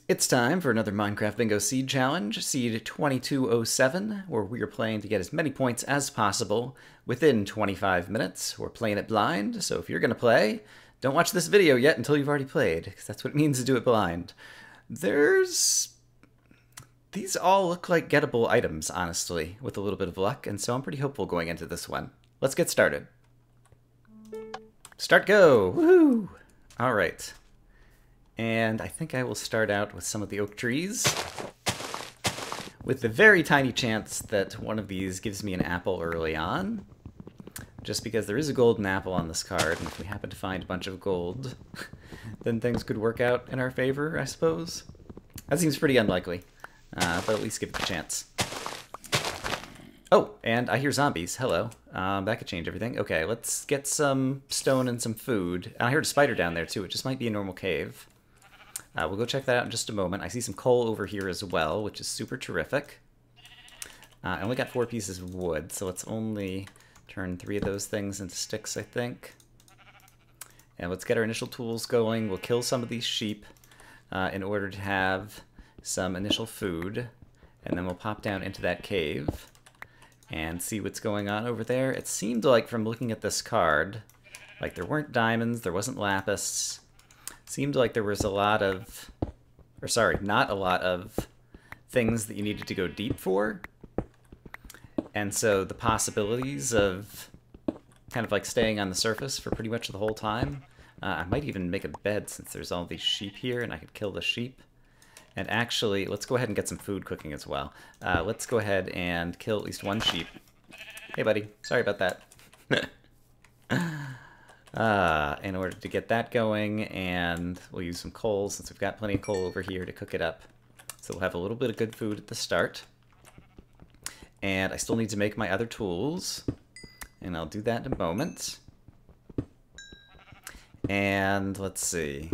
It's time for another Minecraft Bingo Seed Challenge, Seed 2207, where we are playing to get as many points as possible within 25 minutes. We're playing it blind, so if you're going to play, don't watch this video yet until you've already played, because that's what it means to do it blind. These all look like gettable items, honestly, with a little bit of luck, and so I'm pretty hopeful going into this one. Let's get started. Start go! Woohoo! Alright. And I think I will start out with some of the oak trees, with the very tiny chance that one of these gives me an apple early on, just because there is a golden apple on this card, and if we happen to find a bunch of gold, then things could work out in our favor, I suppose. That seems pretty unlikely, but at least give it a chance. Oh, and I hear zombies. Hello. That could change everything. Okay, let's get some stone and some food. And I heard a spider down there, too. It just might be a normal cave. We'll go check that out in just a moment. I see some coal over here as well, which is super terrific. I only got 4 pieces of wood, so let's only turn 3 of those things into sticks, I think. And let's get our initial tools going. We'll kill some of these sheep in order to have some initial food. And then we'll pop down into that cave and see what's going on over there. It seemed like, from looking at this card, like there weren't diamonds, there wasn't lapis. Seemed like there was a lot of, or sorry, not a lot of things that you needed to go deep for. And so the possibilities of kind of like staying on the surface for pretty much the whole time. I might even make a bed since there's all these sheep here and I could kill the sheep. And actually, let's go ahead and get some food cooking as well. Let's go ahead and kill at least 1 sheep. Hey buddy, sorry about that. In order to get that going, and we'll use some coal since we've got plenty of coal over here to cook it up. So we'll have a little bit of good food at the start. And I still need to make my other tools, and I'll do that in a moment. And let's see.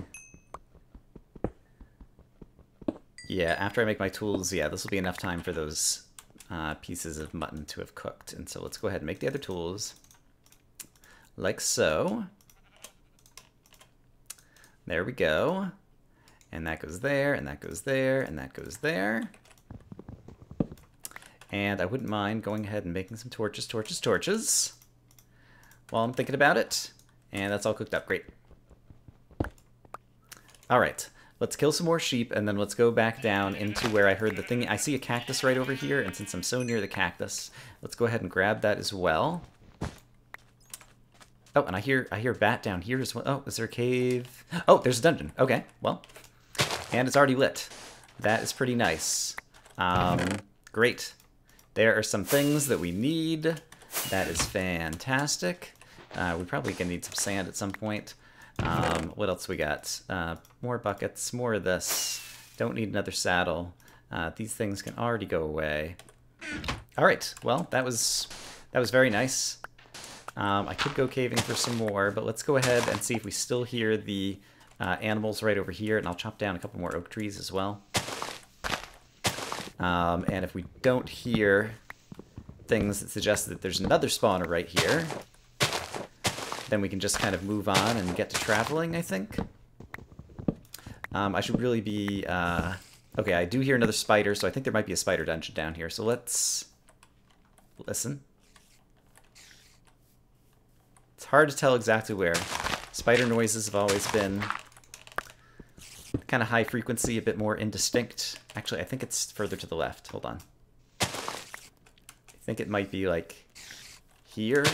Yeah, after I make my tools, yeah, this will be enough time for those pieces of mutton to have cooked. And so let's go ahead and make the other tools. Like so. There we go. And that goes there, and that goes there, and that goes there. And I wouldn't mind going ahead and making some torches while I'm thinking about it. And that's all cooked up. Great. Alright. Let's kill some more sheep, and then let's go back down into where I heard the thing. I see a cactus right over here, and since I'm so near the cactus, let's go ahead and grab that as well. Oh, and I hear a bat down here as well. Oh, is there a cave? Oh, there's a dungeon. Okay, well. And it's already lit. That is pretty nice. Great. There are some things that we need. That is fantastic. We're probably going to need some sand at some point. What else we got? More buckets, more of this. Don't need another saddle. These things can already go away. All right, well, that was very nice. I could go caving for some more, but let's go ahead and see if we still hear the animals right over here, and I'll chop down a couple more oak trees as well. And if we don't hear things that suggest that there's another spawner right here, then we can just kind of move on and get to traveling, I think. I should really be... Okay, I do hear another spider, so I think there might be a spider dungeon down here, so let's listen. It's hard to tell exactly where. Spider noises have always been kind of high frequency, a bit more indistinct. Actually, I think it's further to the left. Hold on. I think it might be like here.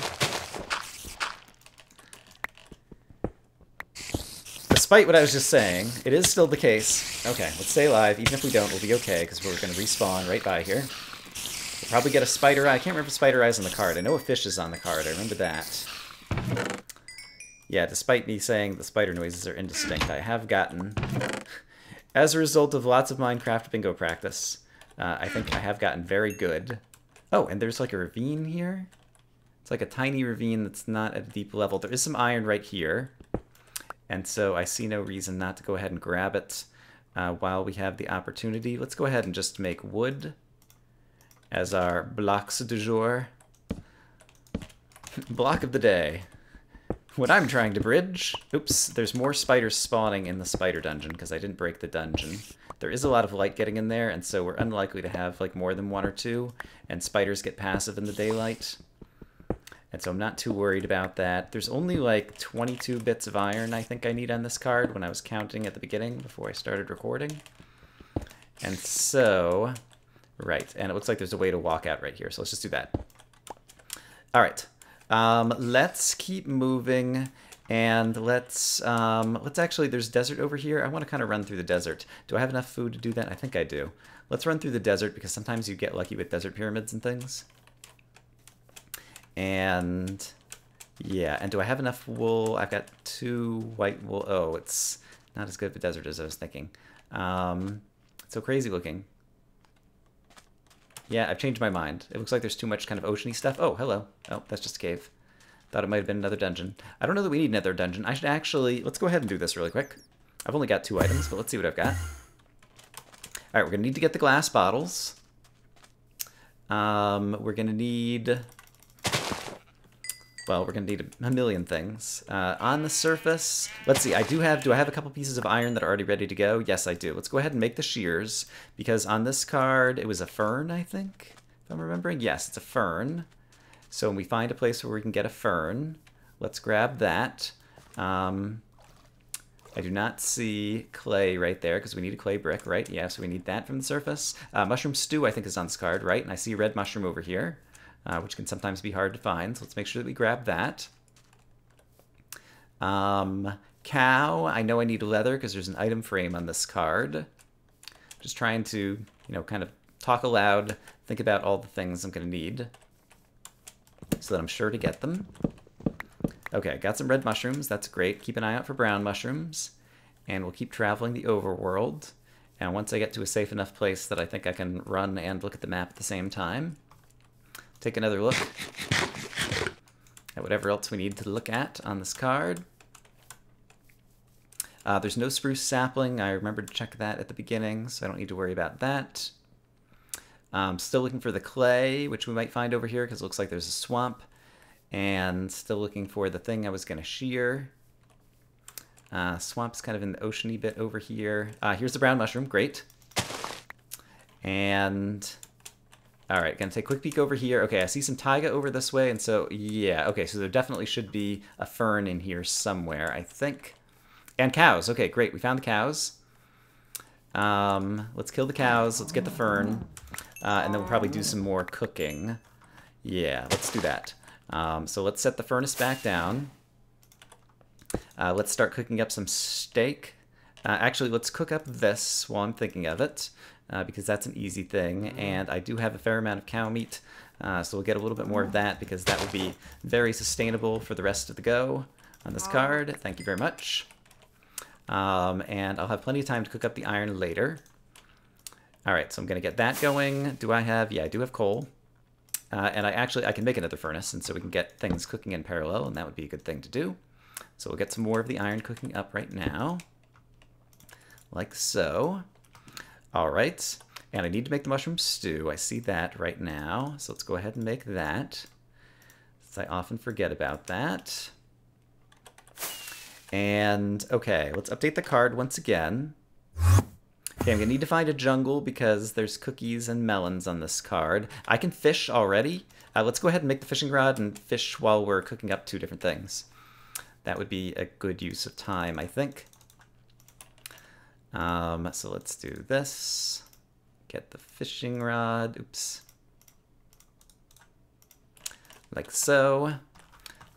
Despite what I was just saying, it is still the case. Okay, let's stay alive. Even if we don't, we'll be okay, because we're going to respawn right by here. We'll probably get a spider eye. I can't remember if spider eye's on the card. I know a fish is on the card. I remember that. Yeah, despite me saying the spider noises are indistinct, I have gotten, as a result of lots of Minecraft bingo practice, I think I have gotten very good. Oh, and there's like a ravine here. It's like a tiny ravine that's not at a deep level. There is some iron right here, and so I see no reason not to go ahead and grab it while we have the opportunity. Let's go ahead and just make wood as our blocks du jour. Block of the day. what I'm trying to bridge... Oops, there's more spiders spawning in the spider dungeon because I didn't break the dungeon. There is a lot of light getting in there, and so we're unlikely to have like more than one or two, and spiders get passive in the daylight. And so I'm not too worried about that. There's only like 22 bits of iron I think I need on this card when I was counting at the beginning before I started recording. And so, right, and it looks like there's a way to walk out right here, so let's just do that. All right, let's keep moving. And let's actually, there's desert over here. I want to kind of run through the desert. Do I have enough food to do that? I think I do. Let's run through the desert because sometimes you get lucky with desert pyramids and things. And yeah, and do I have enough wool? I've got 2 white wool. Oh, it's not as good of a desert as I was thinking. It's so crazy looking. Yeah, I've changed my mind. It looks like there's too much kind of oceany stuff. Oh, hello. Oh, that's just a cave. Thought it might have been another dungeon. I don't know that we need another dungeon. I should actually... Let's go ahead and do this really quick. I've only got 2 items, but let's see what I've got. All right, we're going to need to get the glass bottles. We're going to need... Well, we're going to need a million things. On the surface... Let's see, do I have a couple pieces of iron that are already ready to go? Yes, I do. Let's go ahead and make the shears, because on this card, it was a fern, I think, if I'm remembering. Yes, it's a fern. So when we find a place where we can get a fern, let's grab that. I do not see clay right there because we need a clay brick, right? Yeah, so we need that from the surface. Mushroom stew, I think, is on this card, right? And I see a red mushroom over here, which can sometimes be hard to find. So let's make sure that we grab that. Cow, I know I need leather because there's an item frame on this card. Just trying to, you know, kind of talk aloud, think about all the things I'm going to need, so that I'm sure to get them. Okay, got some red mushrooms. That's great. Keep an eye out for brown mushrooms. And we'll keep traveling the overworld. And once I get to a safe enough place that I think I can run and look at the map at the same time, take another look at whatever else we need to look at on this card. There's no spruce sapling. I remembered to check that at the beginning, so I don't need to worry about that. Still looking for the clay, which we might find over here because it looks like there's a swamp. And still looking for the thing I was going to shear. Swamp's kind of in the ocean-y bit over here. Here's the brown mushroom. Great. And... Alright, going to take a quick peek over here. Okay, I see some taiga over this way, and so, yeah. Okay, so there definitely should be a fern in here somewhere, I think. And cows. Okay, great. We found the cows. Let's kill the cows. Let's get the fern. And then we'll probably do some more cooking. Yeah, let's do that. So let's set the furnace back down. Let's start cooking up some steak. Actually, let's cook up this while I'm thinking of it, because that's an easy thing. And I do have a fair amount of cow meat, so we'll get a little bit more of that because that will be very sustainable for the rest of the go on this card. Thank you very much. And I'll have plenty of time to cook up the iron later. All right, so I'm going to get that going. Do I have... Yeah, I do have coal. And I can make another furnace, and so we can get things cooking in parallel, and that would be a good thing to do. So we'll get some more of the iron cooking up right now. Like so. All right. And I need to make the mushroom stew. I see that right now. So let's go ahead and make that, since I often forget about that. And, okay, let's update the card once again. Okay, I'm going to need to find a jungle because there's cookies and melons on this card. I can fish already. Let's go ahead and make the fishing rod and fish while we're cooking up 2 different things. That would be a good use of time, I think. So let's do this. Get the fishing rod. Oops. Like so.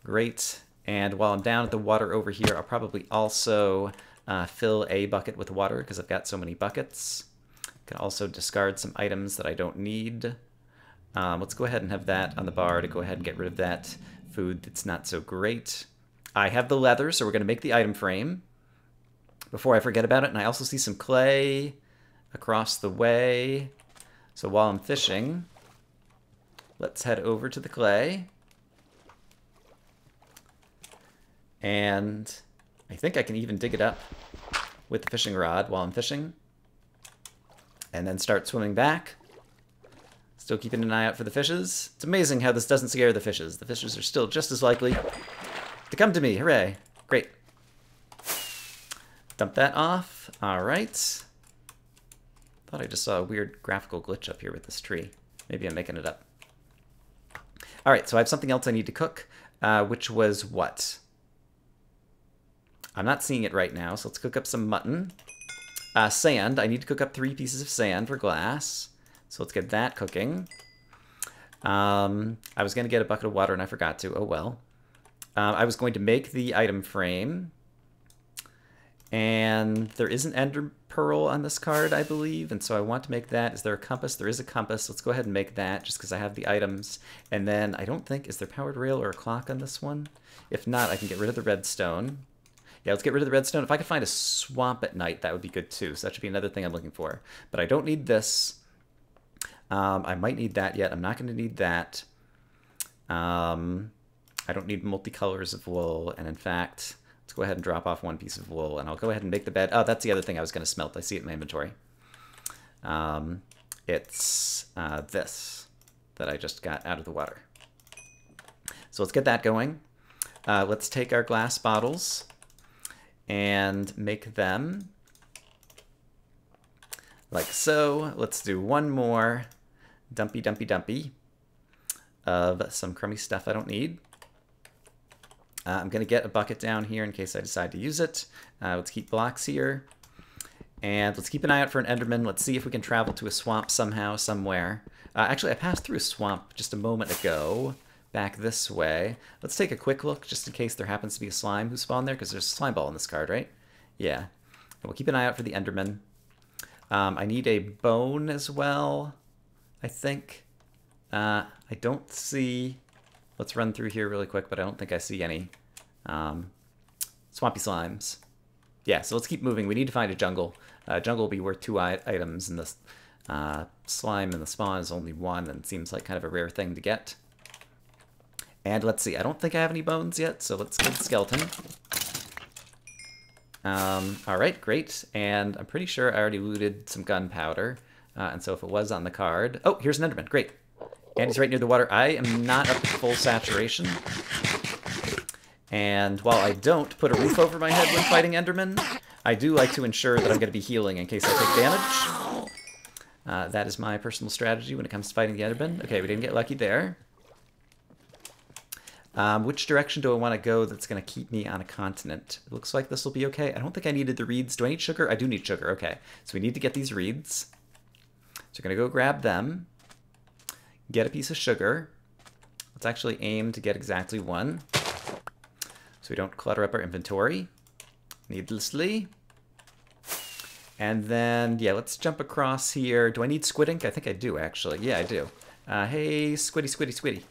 Great. And while I'm down at the water over here, I'll probably also fill a bucket with water because I've got so many buckets. Can also discard some items that I don't need. Let's go ahead and have that on the bar to go ahead and get rid of that food that's not so great. I have the leather, so we're going to make the item frame before I forget about it. And I also see some clay across the way. So while I'm fishing, let's head over to the clay. And I think I can even dig it up with the fishing rod while I'm fishing. And then start swimming back. Still keeping an eye out for the fishes. It's amazing how this doesn't scare the fishes. The fishes are still just as likely to come to me. Hooray. Great. Dump that off. All right. Thought I just saw a weird graphical glitch up here with this tree. Maybe I'm making it up. All right, so I have something else I need to cook, which was what? I'm not seeing it right now, so let's cook up some mutton. Sand. I need to cook up 3 pieces of sand for glass. So let's get that cooking. I was going to get a bucket of water and I forgot to. Oh well. I was going to make the item frame. And there is an ender pearl on this card, I believe, and so I want to make that. Is there a compass? There is a compass. Let's go ahead and make that just because I have the items. And then I don't think, is there powered rail or a clock on this one? If not, I can get rid of the redstone. Yeah, let's get rid of the redstone. If I could find a swamp at night, that would be good too. So that should be another thing I'm looking for. But I don't need this. I might need that yet. I'm not going to need that. I don't need multicolors of wool. And in fact, let's go ahead and drop off 1 piece of wool. And I'll go ahead and make the bed. Oh, that's the other thing I was going to smelt. I see it in my inventory. It's this that I just got out of the water. So let's get that going. Let's take our glass bottles and make them like so. Let's do 1 more dumpy of some crummy stuff I don't need. I'm going to get a bucket down here in case I decide to use it. Let's keep blocks here. And let's keep an eye out for an enderman. Let's see if we can travel to a swamp somehow, somewhere. Actually, I passed through a swamp just a moment ago, back this way. Let's take a quick look just in case there happens to be a slime who spawned there, because there's a slime ball in this card, right? Yeah. And we'll keep an eye out for the enderman. I need a bone as well, I think. I don't see... Let's run through here really quick, but I don't think I see any swampy slimes. Yeah, so let's keep moving. We need to find a jungle. Jungle will be worth 2 items, and the slime in the spawn is only 1, and it seems like kind of a rare thing to get. And let's see, I don't think I have any bones yet, so let's get the skeleton. Alright, great. And I'm pretty sure I already looted some gunpowder, and so if it was on the card... Oh, here's an enderman, great. And he's right near the water. I am not up to full saturation. And while I don't put a roof over my head when fighting endermen, I do like to ensure that I'm going to be healing in case I take damage. That is my personal strategy when it comes to fighting the enderman. Okay, we didn't get lucky there. Which direction do I want to go that's going to keep me on a continent? It looks like this will be okay. I don't think I needed the reeds. Do I need sugar? I do need sugar. Okay, so we need to get these reeds. So we're going to go grab them. Get a piece of sugar. Let's actually aim to get exactly 1. So we don't clutter up our inventory needlessly. And then, yeah, let's jump across here. Do I need squid ink? I think I do, actually. Yeah, I do. Hey, squiddy.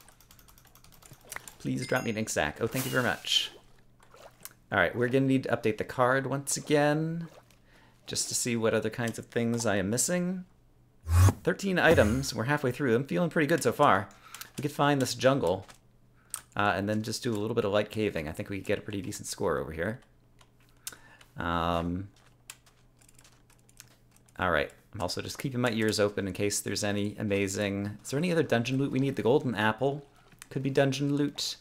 Please drop me an ink sack. Oh, thank you very much. All right, we're going to need to update the card once again, just to see what other kinds of things I am missing. 13 items. We're halfway through. I'm feeling pretty good so far. We could find this jungle and then just do a little bit of light caving. I think we could get a pretty decent score over here. All right. I'm also just keeping my ears open in case there's any amazing... Is there any other dungeon loot we need? The golden apple could be dungeon loot.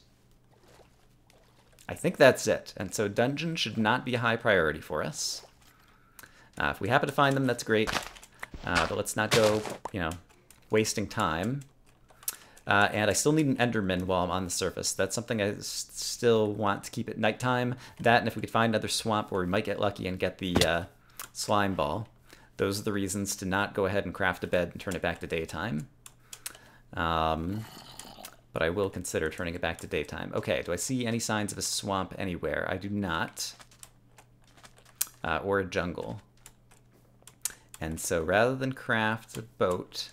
I think that's it. And so dungeon should not be a high priority for us. If we happen to find them, that's great. But let's not go, you know, wasting time. And I still need an enderman while I'm on the surface. That's something I still want to keep at nighttime. That, and if we could find another swamp where we might get lucky and get the slime ball. Those are the reasons to not go ahead and craft a bed and turn it back to daytime. But I will consider turning it back to daytime. Okay, do I see any signs of a swamp anywhere? I do not. Or a jungle. And so rather than craft a boat,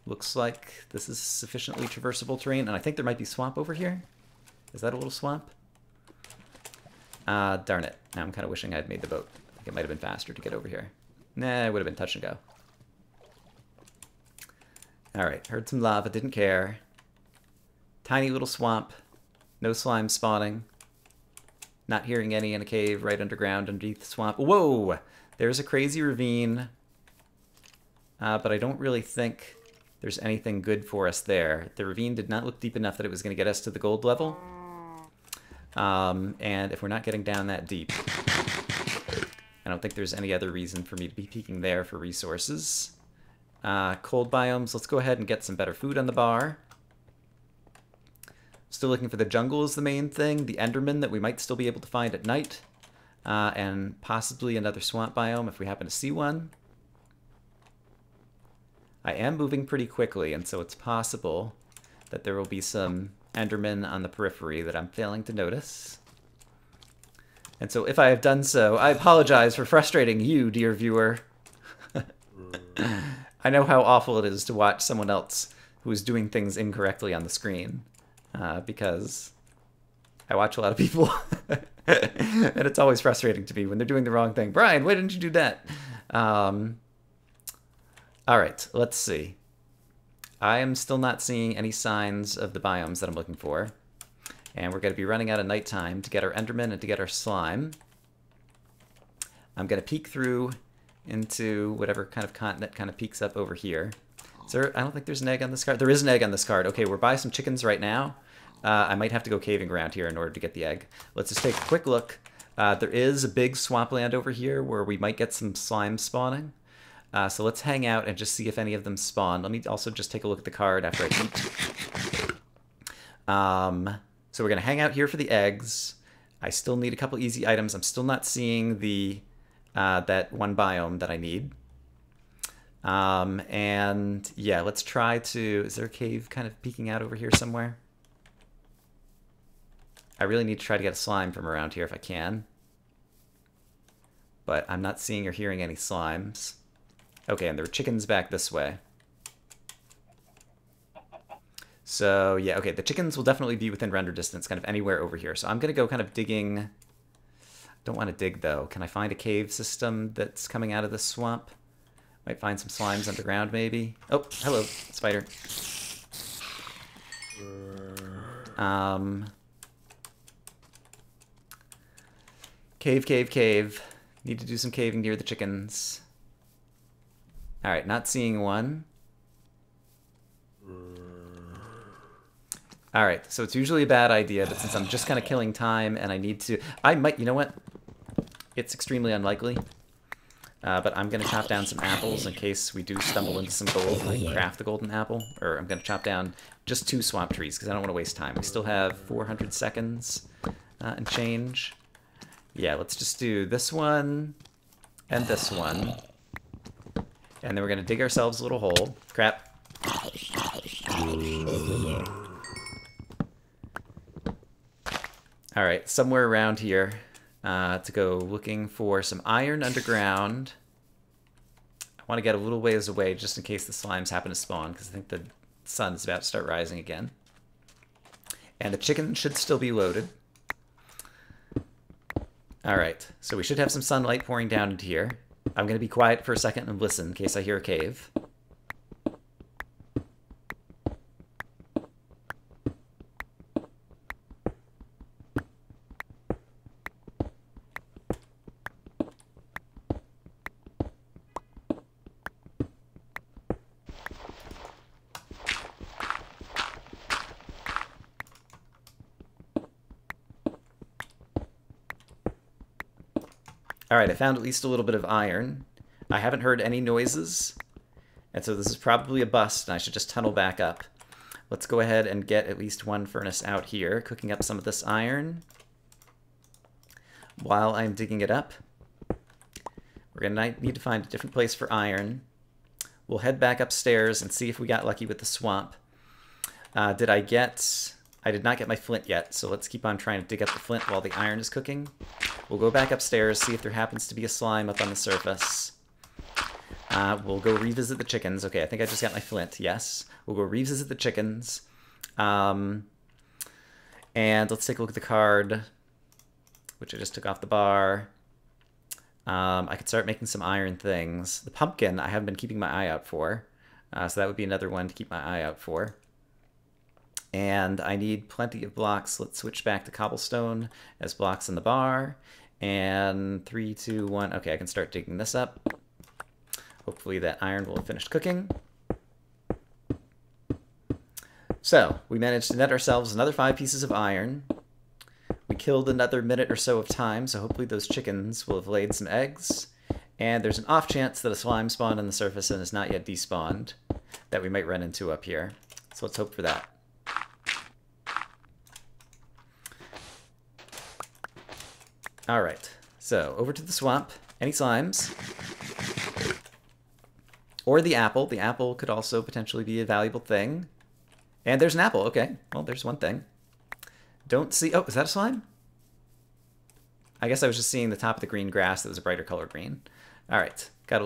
looks like this is sufficiently traversable terrain. And I think there might be swamp over here. Is that a little swamp? Darn it. Now I'm kind of wishing I'd made the boat. I think it might have been faster to get over here. Nah, it would have been touch and go. Alright, heard some lava, didn't care. Tiny little swamp. No slime spawning. Not hearing any in a cave right underground underneath the swamp. Whoa! There's a crazy ravine. But I don't really think there's anything good for us there. The ravine did not look deep enough that it was going to get us to the gold level. And if we're not getting down that deep, I don't think there's any other reason for me to be peeking there for resources. Cold biomes, let's go ahead and get some better food on the bar. Still looking for the jungle is the main thing, the Enderman that we might still be able to find at night, and possibly another swamp biome if we happen to see one. I am moving pretty quickly, and so it's possible that there will be some Endermen on the periphery that I'm failing to notice. And so if I have done so, I apologize for frustrating you, dear viewer. I know how awful it is to watch someone else who is doing things incorrectly on the screen, because I watch a lot of people, and it's always frustrating to me when they're doing the wrong thing. Brian, why didn't you do that? All right, let's see. I am still not seeing any signs of the biomes that I'm looking for. And we're going to be running out of nighttime to get our Enderman and to get our slime. I'm going to peek through into whatever kind of continent kind of peeks up over here. Is there, I don't think there's an egg on this card. There is an egg on this card. Okay, we're by some chickens right now. I might have to go caving around here in order to get the egg. Let's just take a quick look. There is a big swampland over here where we might get some slime spawning. So let's hang out and just see if any of them spawn. Let me also just take a look at the card after I eat. So we're going to hang out here for the eggs. I still need a couple easy items. I'm still not seeing the that one biome that I need. And yeah, let's try to... Is there a cave kind of peeking out over here somewhere? I really need to try to get a slime from around here if I can. But I'm not seeing or hearing any slimes. Okay, and there are chickens back this way. So, yeah, okay, the chickens will definitely be within render distance, kind of anywhere over here. So I'm going to go kind of digging... Don't want to dig, though. Can I find a cave system that's coming out of this swamp? Might find some slimes underground, maybe. Oh, hello, spider. Cave, cave, cave. Need to do some caving near the chickens. Alright, not seeing one. Alright, so it's usually a bad idea, but since I'm just kind of killing time and I need to... I might... You know what? It's extremely unlikely. But I'm going to chop down some apples in case we do stumble into some gold and I can craft the golden apple. Or I'm going to chop down just 2 swamp trees because I don't want to waste time. We still have 400 seconds and change. Yeah, let's just do this one and this one. And then we're going to dig ourselves a little hole. Crap. Alright, somewhere around here to go looking for some iron underground. I want to get a little ways away just in case the slimes happen to spawn, because I think the sun's about to start rising again. And the chicken should still be loaded. Alright, so we should have some sunlight pouring down into here. I'm going to be quiet for a second and listen in case I hear a cave. Alright, I found at least a little bit of iron. I haven't heard any noises, and so this is probably a bust, and I should just tunnel back up. Let's go ahead and get at least one furnace out here, cooking up some of this iron. While I'm digging it up, we're going to need to find a different place for iron. We'll head back upstairs and see if we got lucky with the swamp. I did not get my flint yet, so let's keep on trying to dig up the flint while the iron is cooking. We'll go back upstairs, see if there happens to be a slime up on the surface. We'll go revisit the chickens. Okay, I think I just got my flint, yes. We'll go revisit the chickens. And let's take a look at the card, which I just took off the bar. I could start making some iron things. The pumpkin I haven't been keeping my eye out for, so that would be another one to keep my eye out for. And I need plenty of blocks. Let's switch back to cobblestone as blocks in the bar. And 3, 2, 1. Okay, I can start digging this up. Hopefully that iron will have finished cooking. So, we managed to net ourselves another 5 pieces of iron. We killed another minute or so of time, so hopefully those chickens will have laid some eggs. And there's an off chance that a slime spawned on the surface and is not yet despawned that we might run into up here. So let's hope for that. Alright, so over to the swamp. Any slimes? Or the apple. The apple could also potentially be a valuable thing. And there's an apple. Okay, well, there's one thing. Don't see... Oh, is that a slime? I guess I was just seeing the top of the green grass that was a brighter color green. Alright, got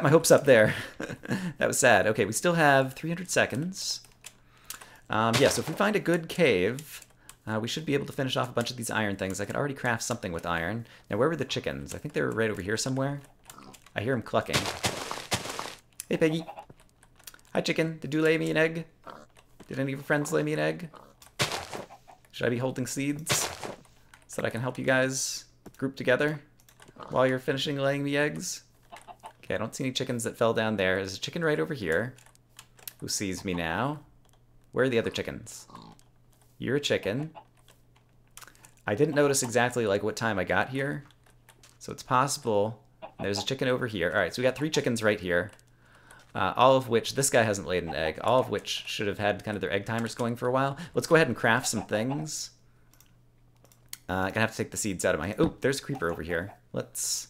my hopes up there. That was sad. Okay, we still have 300 seconds. Yeah, so if we find a good cave, we should be able to finish off a bunch of these iron things. I can already craft something with iron. Now, where were the chickens? I think they were right over here somewhere. I hear them clucking. Hey, Peggy. Hi, chicken. Did you lay me an egg? Did any of your friends lay me an egg? Should I be holding seeds so that I can help you guys group together while you're finishing laying me eggs? Okay, I don't see any chickens that fell down there. There's a chicken right over here who sees me now. Where are the other chickens? You're a chicken. I didn't notice exactly like what time I got here, so it's possible. There's a chicken over here. All right, so we got 3 chickens right here. All of which, this guy hasn't laid an egg, all of which should have had kind of their egg timers going for a while. Let's go ahead and craft some things. I'm gonna have to take the seeds out of my hand. Oh, there's a creeper over here. Let's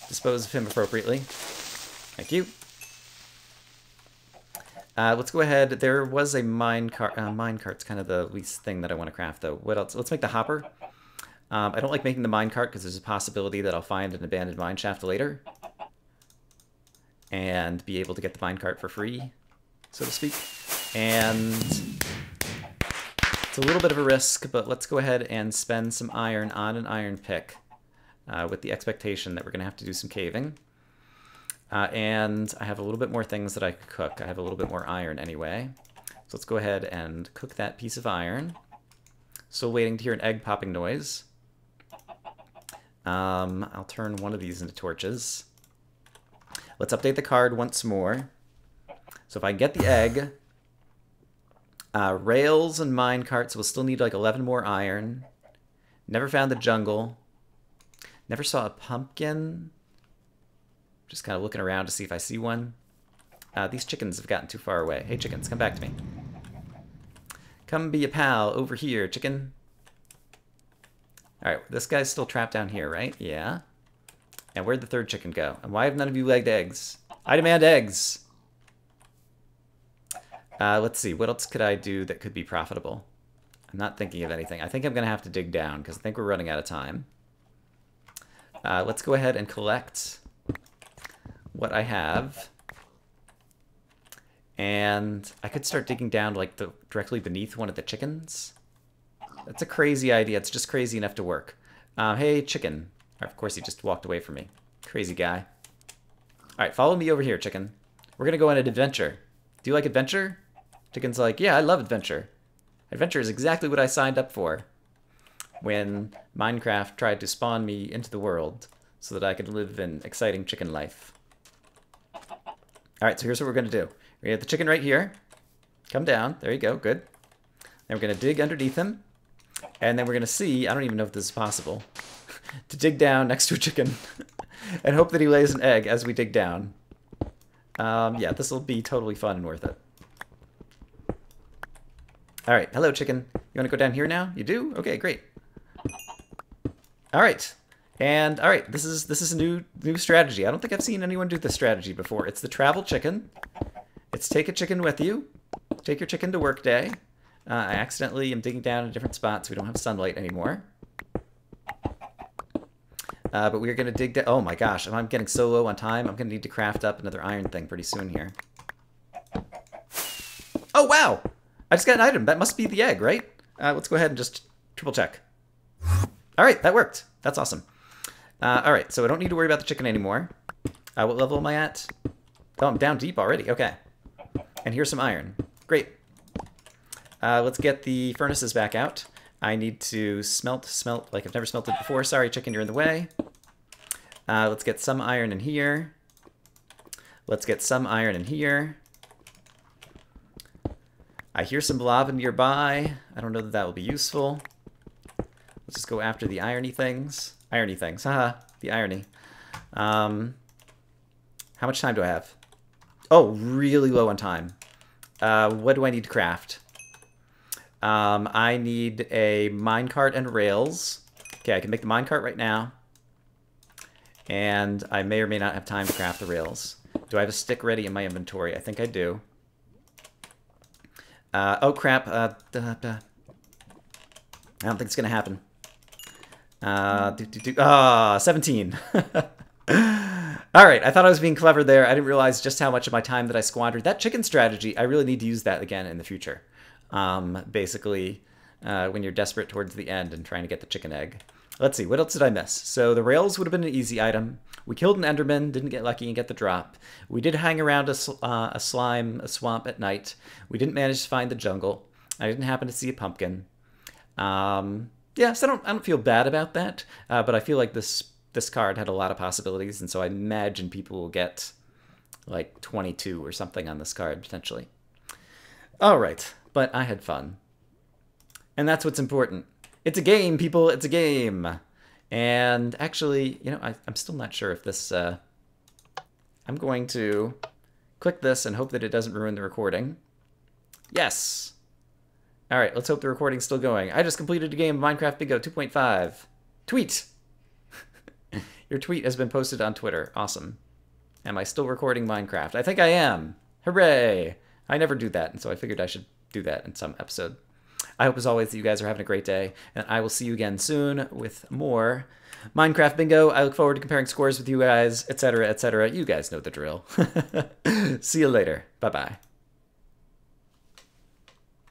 dispose of him appropriately. Thank you. Let's go ahead. There was a minecart. Minecart's kind of the least thing that I want to craft, though. What else? Let's make the hopper. I don't like making the minecart because there's a possibility that I'll find an abandoned mine shaft later and be able to get the minecart for free, so to speak. And it's a little bit of a risk, but let's go ahead and spend some iron on an iron pick with the expectation that we're going to have to do some caving. And I have a little bit more things that I could cook. I have a little bit more iron anyway. So let's go ahead and cook that piece of iron. Still waiting to hear an egg popping noise. I'll turn one of these into torches. Let's update the card once more. So if I get the egg, rails and mine carts will still need like 11 more iron. Never found the jungle. Never saw a pumpkin. Just kind of looking around to see if I see one. These chickens have gotten too far away. Hey, chickens, come back to me. Come be a pal over here, chicken. Alright, this guy's still trapped down here, right? Yeah. And where'd the third chicken go? And why have none of you laid eggs? I demand eggs! Let's see, what else could I do that could be profitable? I'm not thinking of anything. I think I'm going to have to dig down, because I think we're running out of time. Let's go ahead and collect what I have. And I could start digging down like directly beneath one of the chickens. That's a crazy idea. It's just crazy enough to work. Hey, chicken. Of course, he just walked away from me. Crazy guy. All right, follow me over here, chicken. We're going to go on an adventure. Do you like adventure? Chicken's like, yeah, I love adventure. Adventure is exactly what I signed up for when Minecraft tried to spawn me into the world so that I could live an exciting chicken life. All right, so here's what we're going to do. We have the chicken right here. Come down. There you go. Good. Then we're going to dig underneath him. And then we're going to see, I don't even know if this is possible, to dig down next to a chicken and hope that he lays an egg as we dig down. Yeah, this will be totally fun and worth it. All right. Hello, chicken. You want to go down here now? You do? Okay, great. All right. And all right, this is a new strategy. I don't think I've seen anyone do this strategy before. It's the travel chicken. It's take a chicken with you. Take your chicken to work day. I accidentally am digging down in a different spot, so we don't have sunlight anymore. But we're going to dig down. Oh my gosh, if I'm getting so low on time, I'm going to need to craft up another iron thing pretty soon here. Oh, wow! I just got an item. That must be the egg, right? Let's go ahead and just triple check. All right, that worked. That's awesome. All right, so I don't need to worry about the chicken anymore. What level am I at? Oh, I'm down deep already. Okay. And here's some iron. Great. Let's get the furnaces back out. I need to smelt like I've never smelted before. Sorry, chicken, you're in the way. Let's get some iron in here. Let's get some iron in here. I hear some lava nearby. I don't know that that will be useful. Let's just go after the irony things. Irony things, haha, the irony. How much time do I have? Oh, really low on time. What do I need to craft? I need a minecart and rails. Okay, I can make the minecart right now. And I may or may not have time to craft the rails. Do I have a stick ready in my inventory? I think I do. Oh, crap. I don't think it's going to happen. 17. All right, I thought I was being clever there. I didn't realize just how much of my time that I squandered. That chicken strategy, I really need to use that again in the future. Basically, when you're desperate towards the end and trying to get the chicken egg. Let's see, what else did I miss? So the rails would have been an easy item. We killed an enderman, didn't get lucky and get the drop. We did hang around a swamp at night. We didn't manage to find the jungle. I didn't happen to see a pumpkin. Yeah, so I don't feel bad about that, but I feel like this card had a lot of possibilities, and so I imagine people will get like 22 or something on this card, potentially. All right, but I had fun. And that's what's important. It's a game, people, it's a game. And actually, you know, I'm still not sure if this... I'm going to click this and hope that it doesn't ruin the recording. Yes! All right, let's hope the recording's still going. I just completed a game of Minecraft Bingo 2.5. Tweet! Your tweet has been posted on Twitter. Awesome. Am I still recording Minecraft? I think I am. Hooray! I never do that, and so I figured I should do that in some episode. I hope, as always, that you guys are having a great day, and I will see you again soon with more Minecraft Bingo. I look forward to comparing scores with you guys, etc., etc. You guys know the drill. See you later. Bye-bye.